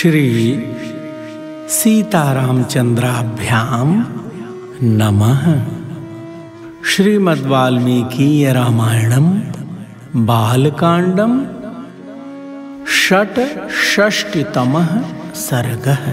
श्री सीतारामचंद्राभ्याम नमः। श्रीमद्वाल्मीकीय रामायणम बालकांडम षट्षष्टितमः सर्गः।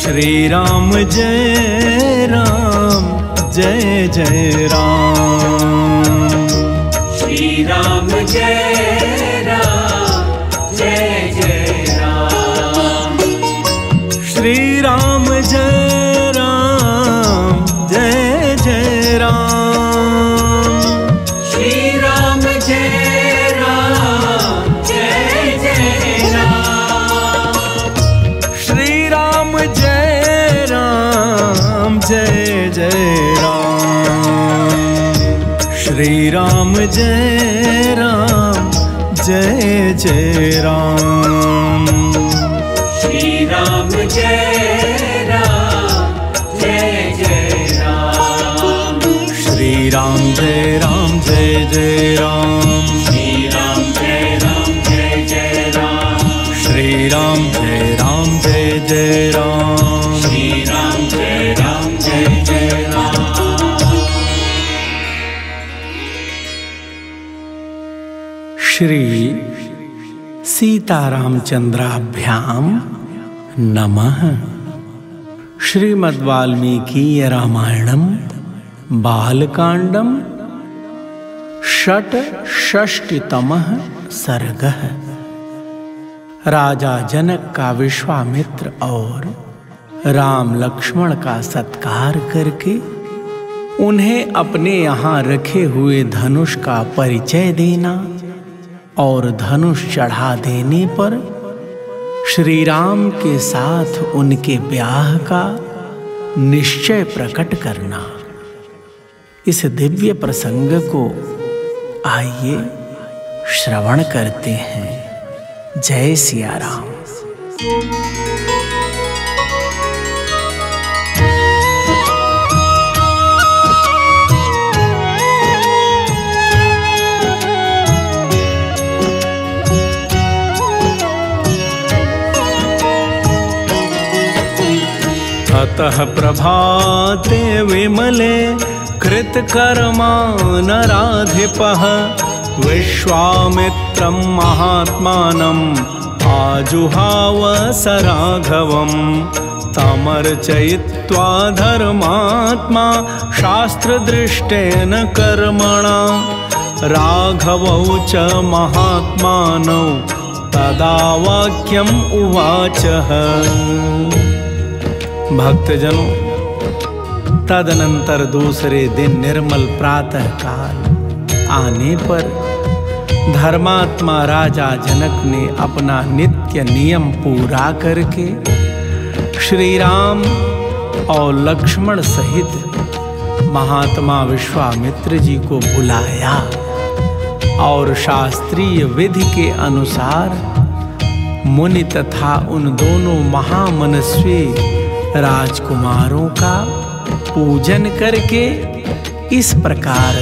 श्री राम जय राम जय जय राम। श्री राम जय राम जय जय राम। श्री राम जय राम जय जय राम। श्री राम जय राम जय जय राम। श्री राम जय राम जय जय राम। श्री राम जय राम जय जय राम। श्री राम जय राम जय जय राम। श्री राम जय राम जय जय राम। श्री राम जय राम जय जय राम। श्री राम जय राम जय जय राम। श्री राम जय राम जय जय राम। श्री सीतारामचंद्राभ्याम नमः। श्रीमद्वाल्मीकीय रामायणम बालकांडम षट्षष्टितमः सर्गः। राजा जनक का विश्वामित्र और राम लक्ष्मण का सत्कार करके उन्हें अपने यहाँ रखे हुए धनुष का परिचय देना और धनुष चढ़ा देने पर श्री राम के साथ उनके ब्याह का निश्चय प्रकट करना। इस दिव्य प्रसंग को आइए श्रवण करते हैं। जय सिया राम। अतः प्रभाते विमले कृतकर्मा नराधिपः विश्वामित्रं महात्मानम् आजुहाव स राघवम् तमर्चयित्वा धर्मात्मा शास्त्रदृष्टेन कर्मणा राघवौ च महात्मानौ तदा वाक्यम् उवाचः। भक्तजनों, तदनंतर दूसरे दिन निर्मल प्रातः काल आने पर धर्मात्मा राजा जनक ने अपना नित्य नियम पूरा करके श्री राम और लक्ष्मण सहित महात्मा विश्वामित्र जी को बुलाया और शास्त्रीय विधि के अनुसार मुनि तथा उन दोनों महामनस्वी राजकुमारों का पूजन करके इस प्रकार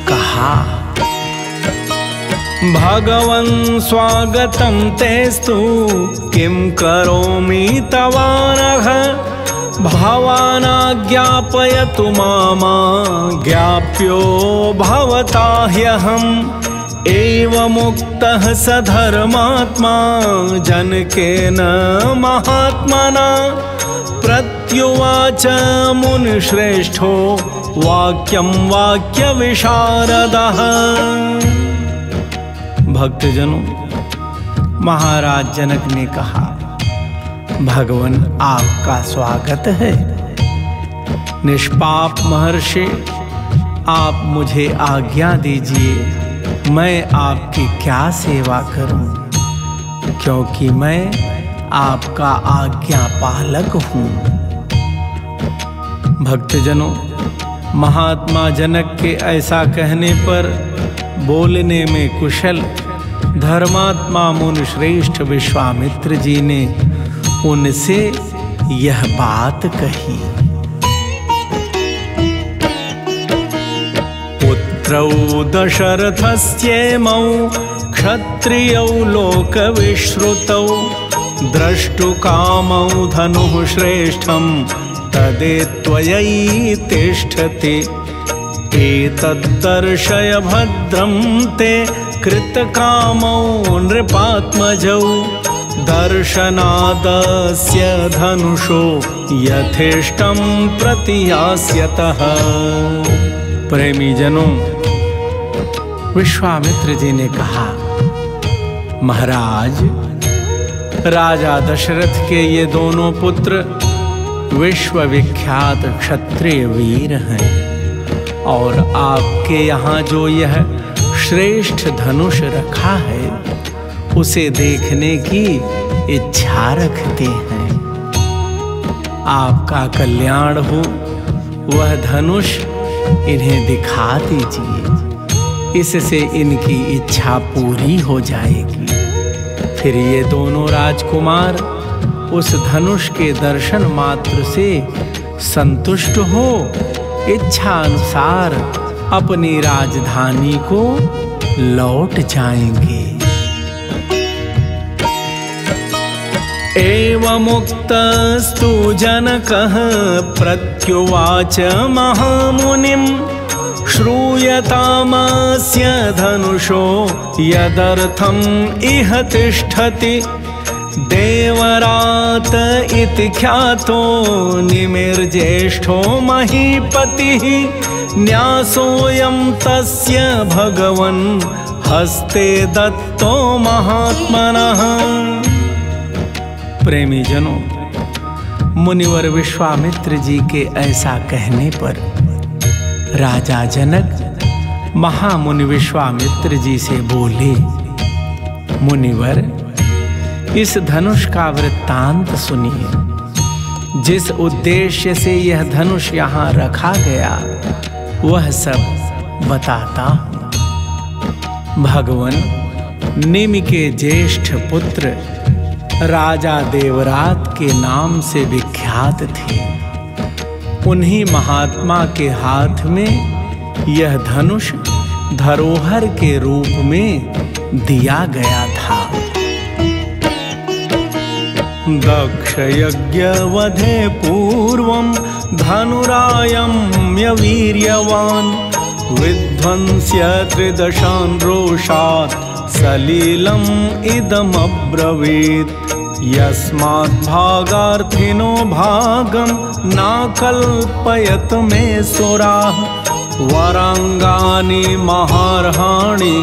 कहा। भगवन् स्वागतं तेस्तु किं करोमि तवानघ भवानाज्ञापयतु मामा ज्ञाप्यो भवता ह्यहम् एवमुक्तः स धर्मात्मा जनकेन महात्मना प्रत्युवाच मुनिश्रेष्ठो वाक्यं वाक्यविशारदः। भक्तजनों, महाराज जनक ने कहा, भगवान आपका स्वागत है। निष्पाप महर्षि, आप मुझे आज्ञा दीजिए, मैं आपकी क्या सेवा करूं, क्योंकि मैं आपका आज्ञा पालक हूं। भक्तजनों, महात्मा जनक के ऐसा कहने पर बोलने में कुशल धर्मात्मा मुनि श्रेष्ठ विश्वामित्र जी ने उनसे यह बात कही। पुत्रौ दशरथस्येमौ क्षत्रियौ लोकविश्रुतौ द्रष्टुकामौ धनुः श्रेष्ठं तदेत्त्वयि तिष्ठति। एतद्दर्शय भद्रं ते कृतकामौ नृपात्मजौ दर्शनादस्य धनुषो यथेष्टं प्रतियास्यतः। प्रेमी जनों, विश्वामित्र जी ने कहा, महाराज, राजा दशरथ के ये दोनों पुत्र विश्वविख्यात क्षत्रिय वीर हैं और आपके यहाँ जो यह श्रेष्ठ धनुष रखा है उसे देखने की इच्छा रखते हैं। आपका कल्याण हो, वह धनुष इन्हें दिखा दीजिए, इससे इनकी इच्छा पूरी हो जाएगी। फिर ये दोनों राजकुमार उस धनुष के दर्शन मात्र से संतुष्ट हो इच्छा अनुसार अपनी राजधानी को लौट जाएंगे। एवमुक्तस्तु जनकः प्रत्युवाच महामुनिम् श्रूयतामस्य धनुषो यदर्थम् इह तिष्ठति। देवरात इति ख्यातो निमिर्ज्येष्ठो महीपतिः न्यासोऽयं तस्य भगवन् हस्ते दत्तो महात्मनः। प्रेमी जनों, मुनिवर विश्वामित्र जी के ऐसा कहने पर राजा जनक महामुनि विश्वामित्र जी से बोले, मुनिवर, इस धनुष का वृत्तांत सुनिए। जिस उद्देश्य से यह धनुष यहाँ रखा गया वह सब बताता हूँ। भगवान निमि के ज्येष्ठ पुत्र राजा देवरात के नाम से विख्यात थे। उन्हीं महात्मा के हाथ में यह धनुष धरोहर के रूप में दिया गया था। दक्ष यज्ञ वधे पूर्वं धनुरायम्य वीर्यवान् विध्वंस्य त्रिदशान् रोषात् सलीलम् इदमब्रवीत्। यस्मात् भागार्थिनो भागं नाकल्पयत मे सुराः वरांगानि महार्हाणि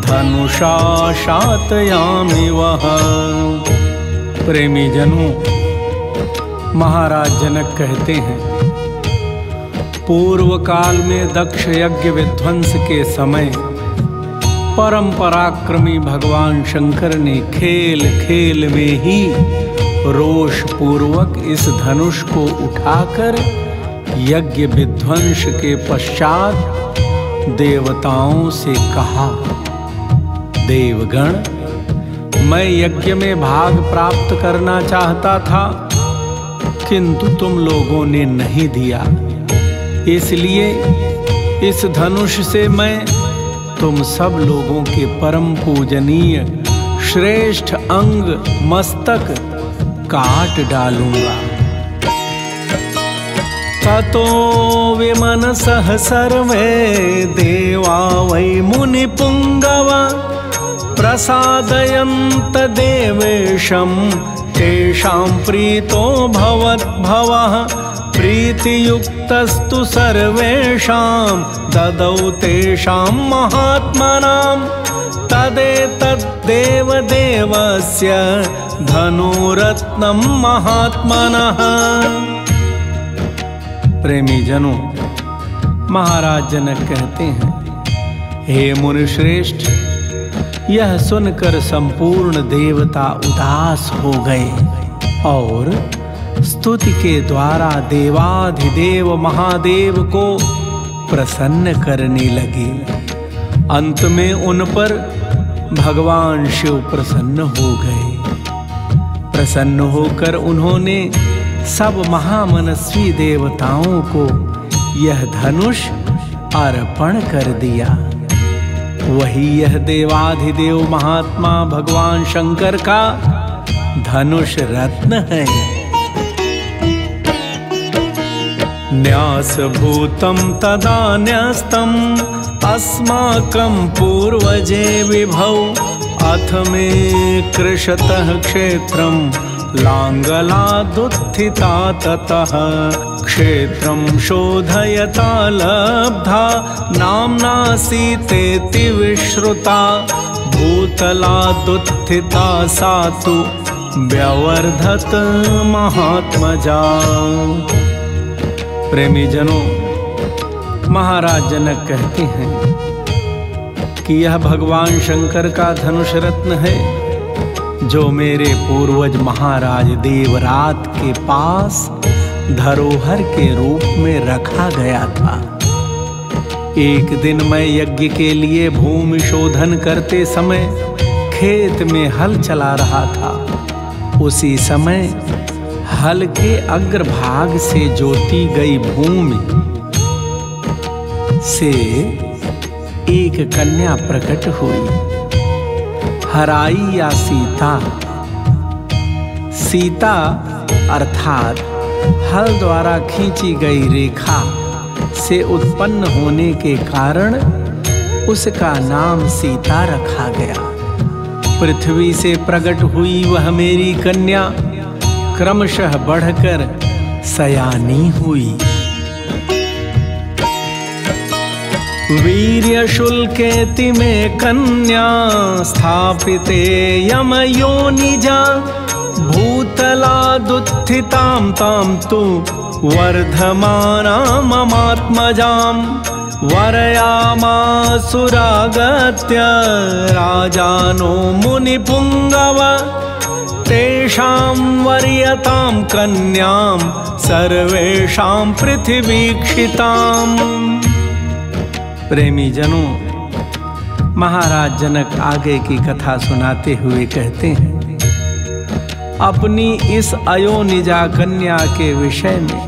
धनुषा शातयामि वः। प्रेमी जनों, महाराज जनक कहते हैं, पूर्व काल में दक्ष यज्ञ विध्वंस के समय परम पराक्रमी भगवान शंकर ने खेल खेल में ही रोष पूर्वक इस धनुष को उठाकर यज्ञ विध्वंस के पश्चात देवताओं से कहा, देवगण, मैं यज्ञ में भाग प्राप्त करना चाहता था किंतु तुम लोगों ने नहीं दिया, इसलिए इस धनुष से मैं तुम सब लोगों के परम पूजनीय श्रेष्ठ अंग मस्तक काट डालूंगा। ततो विमनसः सर्वे देवा वै मुनिपुंगवा प्रसादयन्त देवेशं तेषां प्रीतो भवद्भवः। प्रीतियुक्तस्तु सर्वेषां ददौ तेषां महात्मनां तदेतद्देव देवस्य धनुरत्नं महात्मनः। प्रेमी जनों, महाराज जनक कहते हैं, हे मुनि श्रेष्ठ, यह सुनकर संपूर्ण देवता उदास हो गए और स्तुति के द्वारा देवाधिदेव महादेव को प्रसन्न करने लगे। अंत में उन पर भगवान शिव प्रसन्न हो गए। प्रसन्न होकर उन्होंने सब महामनस्वी देवताओं को यह धनुष अर्पण कर दिया। वही यह देवाधिदेव महात्मा भगवान शंकर का धनुष रत्न है। न्यासभूतं तदा न्यस्तम् अस्माकं पूर्वजे विभौ अथ मे कृशतः क्षेत्रं लाङ्गलादुत्थिता ततः क्षेत्रं शोधयता लब्धा नाम्ना सीतेति विश्रुता भूतलादुत्थिता सा तु व्यवर्धत महात्मजा। प्रेमी जनों, महाराज जनक कहते हैं कि यह भगवान शंकर का धनुष रत्न है जो मेरे पूर्वज महाराज देवरात के पास धरोहर के रूप में रखा गया था। एक दिन मैं यज्ञ के लिए भूमि शोधन करते समय खेत में हल चला रहा था। उसी समय हल के अग्रभाग से जोती गई भूमि से एक कन्या प्रकट हुई। हराई या सीता, सीता अर्थात हल द्वारा खींची गई रेखा से उत्पन्न होने के कारण उसका नाम सीता रखा गया। पृथ्वी से प्रकट हुई वह मेरी कन्या क्रमशः बढ़कर सयानी हुई। वीर्यशुल्केति में कन्या स्थापिते यमयोनिजा भूतलादुत्थितां तां तु वर्धमानां ममात्मजां वरयामासुरागत्य राजानो मुनिपुंगव तेषां वर्यतां कन्यां सर्वेषां पृथ्वीक्षिताम्। प्रेमी जनों, महाराज जनक आगे की कथा सुनाते हुए कहते हैं, अपनी इस अयोनिजा कन्या के विषय में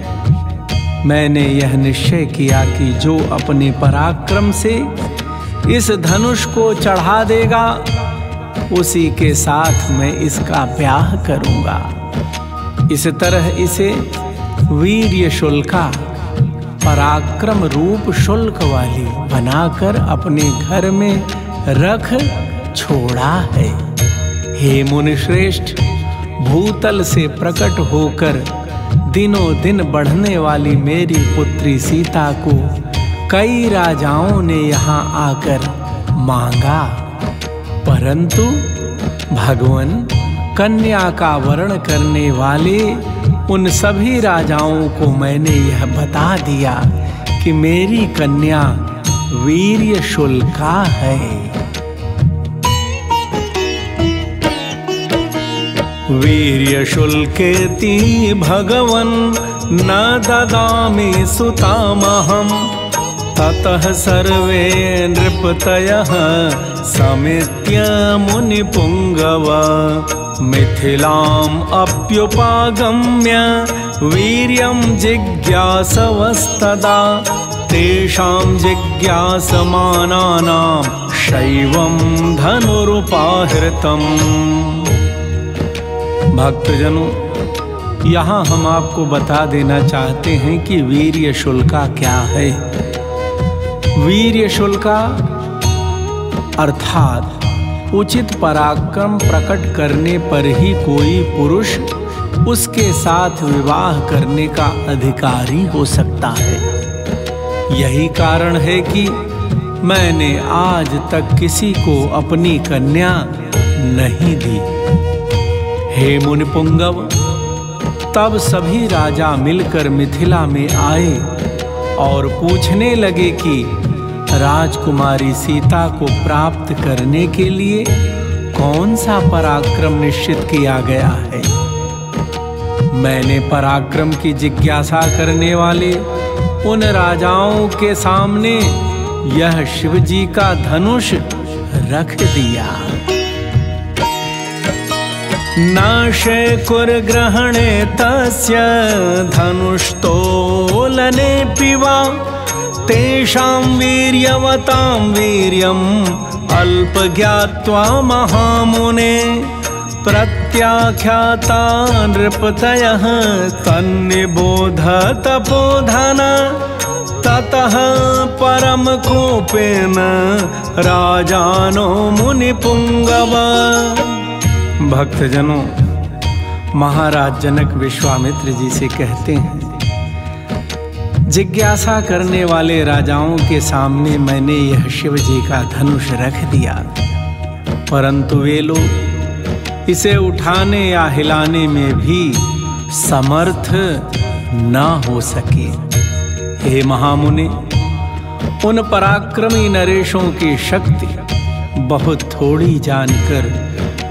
मैंने यह निश्चय किया कि जो अपने पराक्रम से इस धनुष को चढ़ा देगा उसी के साथ मैं इसका ब्याह करूंगा। इस तरह इसे वीर्य शुल्का पराक्रम रूप शुल्क वाली बनाकर अपने घर में रख छोड़ा है। हे मुनिश्रेष्ठ, भूतल से प्रकट होकर दिनों दिन बढ़ने वाली मेरी पुत्री सीता को कई राजाओं ने यहाँ आकर मांगा, परंतु भगवान कन्या का वर्ण करने वाले उन सभी राजाओं को मैंने यह बता दिया कि मेरी कन्या वीर्य शुल्का है। वीर्य शुल्केति भगवन् न ददामि सुतामहं ततः सर्वे नृपतयः समेत्य मुनिपुंगव मिथिलाम् अप्युपागम्य वीर्यं जिज्ञासवस्तदा तेषां जिज्ञासमानानां शैवं धनुरुपाहृतम्। भक्तजनों, यहाँ हम आपको बता देना चाहते हैं कि वीर्य शुल्का क्या है। वीर्य शुल्का अर्थात उचित पराक्रम प्रकट करने पर ही कोई पुरुष उसके साथ विवाह करने का अधिकारी हो सकता है। यही कारण है कि मैंने आज तक किसी को अपनी कन्या नहीं दी। हे मुनिपुंगव, तब सभी राजा मिलकर मिथिला में आए और पूछने लगे कि राजकुमारी सीता को प्राप्त करने के लिए कौन सा पराक्रम निश्चित किया गया है। मैंने पराक्रम की जिज्ञासा करने वाले उन राजाओं के सामने यह शिव जी का धनुष रख दिया। नाशे कुर्ग्रहणे तस्य धनुष्तोलने पिवा तेषां वीर्यवतां वीर्यम् अल्प ज्ञात्वा महामुने प्रत्याख्याता नृपतयः तन्निबोध तपोधन ततः परम कोपेन राजानो मुनिपुंगव। भक्तजनों, महाराज जनक विश्वामित्र जी से कहते हैं, जिज्ञासा करने वाले राजाओं के सामने मैंने यह शिव जी का धनुष रख दिया, परंतु वे लोग इसे उठाने या हिलाने में भी समर्थ न हो सके। हे महामुनि, उन पराक्रमी नरेशों की शक्ति बहुत थोड़ी जानकर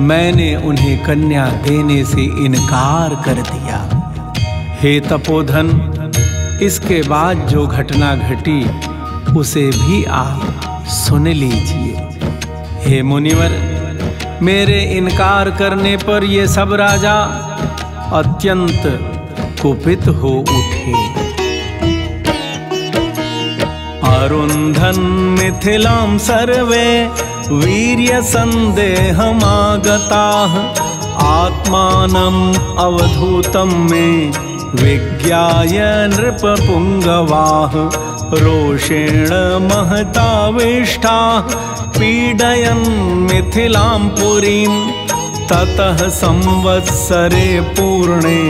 मैंने उन्हें कन्या देने से इनकार कर दिया। हे तपोधन, इसके बाद जो घटना घटी उसे भी आप सुन लीजिए। हे मुनिवर, मेरे इनकार करने पर ये सब राजा अत्यंत कुपित हो उठे। अरुन्धन मिथिलां सर्वे वीर्य संदेहमागताः आत्मानम् अवधूतं मे विज्ञाय नृपपुंगवाः रोषेण महताविष्टाः पीडयन् मिथिलां पुरीं ततः संवत्सरे पूर्णे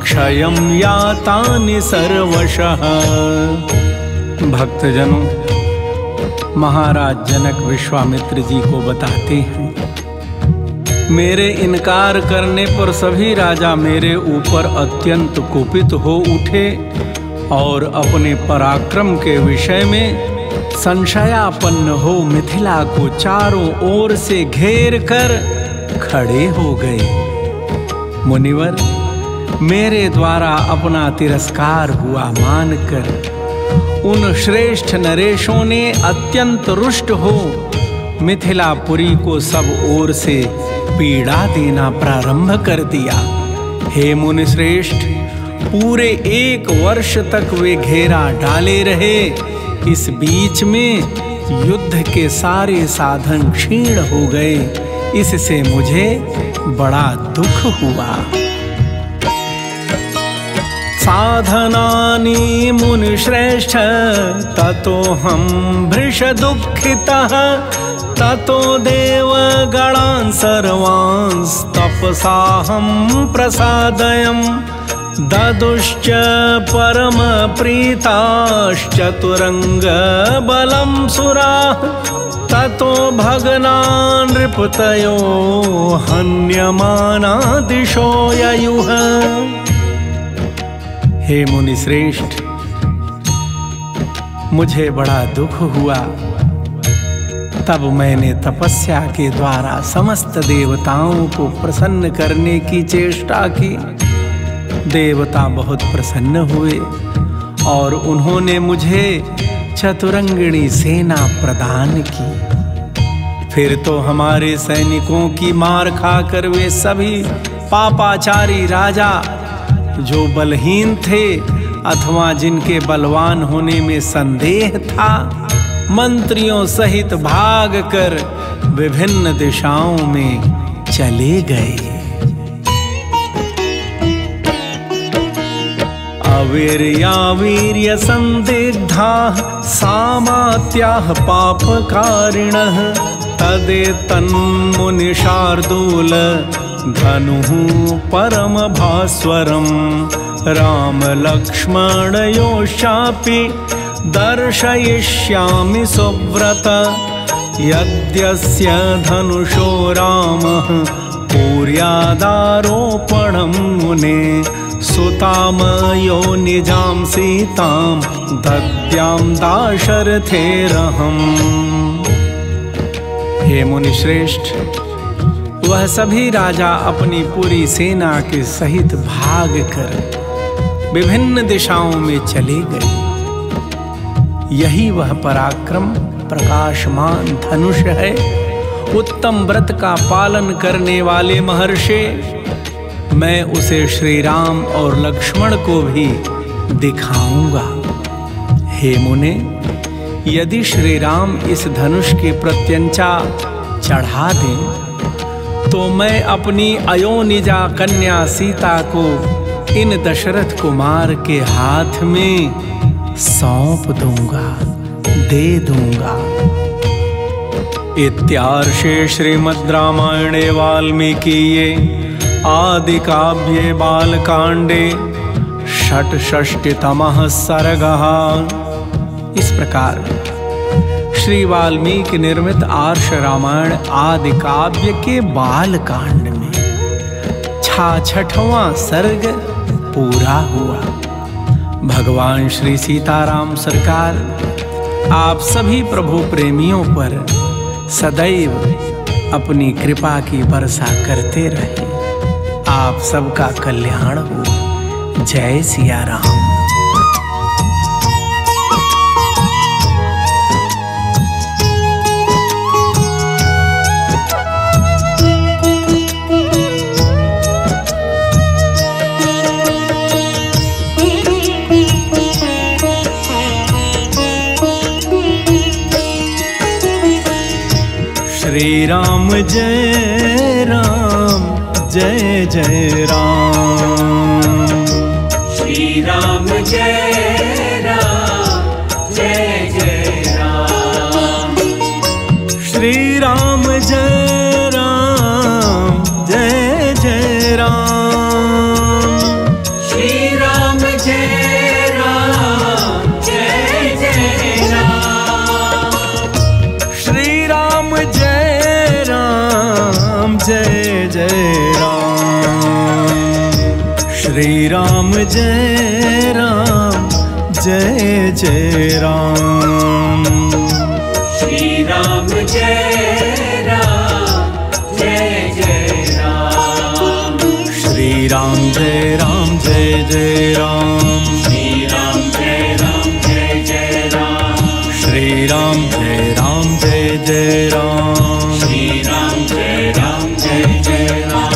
क्षयं यातानि सर्वशः। भक्तजनों, महाराज जनक विश्वामित्र जी को बताते हैं, मेरे इनकार करने पर सभी राजा मेरे ऊपर अत्यंत कुपित हो उठे और अपने पराक्रम के विषय में संशयापन्न हो मिथिला को चारों ओर से घेर कर खड़े हो गए। मुनिवर, मेरे द्वारा अपना तिरस्कार हुआ मानकर उन श्रेष्ठ नरेशों ने अत्यंत रुष्ट हो मिथिलापुरी को सब ओर से पीड़ा देना प्रारंभ कर दिया। हे मुनि श्रेष्ठ, पूरे 1 वर्ष तक वे घेरा डाले रहे। इस बीच में युद्ध के सारे साधन क्षीण हो गए। इससे मुझे बड़ा दुख हुआ। साधनानि मुनिश्रेष्ठ ततोऽहं भृश दुःखितः ततो देवगणान् सर्वांस्तपसाहं प्रसादयम् ददुश्च परमप्रीताश्चतुरङ्गबलं सुराः ततो भग्नान् नृपतयो हन्यमाना दिशो ययुः। हे मुनि श्रेष्ठ, मुझे बड़ा दुख हुआ। तब मैंने तपस्या के द्वारा समस्त देवताओं को प्रसन्न करने की चेष्टा की। देवता बहुत प्रसन्न हुए और उन्होंने मुझे चतुरंगिणी सेना प्रदान की। फिर तो हमारे सैनिकों की मार खाकर वे सभी पापाचारी राजा जो बलहीन थे अथवा जिनके बलवान होने में संदेह था, मंत्रियों सहित भागकर विभिन्न दिशाओं में चले गए। अवीर्या वीर्य संदिग्धाः सामात्याः पापकारिणः तदेतन्मुनिशार्दूल धनुः परम भास्वरं राम लक्ष्मणयोश्चापि दर्शयिष्यामि सुव्रत यद्यस्य धनुषो रामः कुर्यादारोपणं मुने सुतामयो निजां सीतां दद्यां दाशरथेरहम्। हे मुनिश्रेष्ठ, वह सभी राजा अपनी पूरी सेना के सहित भागकर विभिन्न दिशाओं में चले गए। यही वह पराक्रम प्रकाशमान धनुष है। उत्तम व्रत का पालन करने वाले महर्षि, मैं उसे श्री राम और लक्ष्मण को भी दिखाऊंगा। हे मुने, यदि श्री राम इस धनुष की प्रत्यंचा चढ़ा दें तो मैं अपनी अयोनिजा कन्या सीता को इन दशरथ कुमार के हाथ में सौंप दूंगा, दे दूंगा। इत्यार्षे श्रीमद् रामायणे वाल्मीकिये आदि काव्ये बालकांडे षट्षष्टितमः सर्गः। इस प्रकार श्री वाल्मीकि निर्मित आर्ष रामायण आदि काव्य के बाल कांड में 66वां सर्ग पूरा हुआ। भगवान श्री सीताराम सरकार आप सभी प्रभु प्रेमियों पर सदैव अपनी कृपा की वर्षा करते रहे। आप सबका कल्याण हो। जय सिया राम। श्री राम जय राम, जय जय राम। श्री राम जय राम, जय जय राम। श्री राम जय राम, जय जय राम। श्री राम जय राम, जय जय राम। श्री राम जय राम, जय जय राम। श्री राम जय राम, जय जय राम। श्री राम जय राम, जय जय राम। श्री राम जय राम, जय जय राम। श्री राम जय राम, जय जय राम। श्री राम जय राम, जय जय राम। श्री राम जय राम, जय जय राम।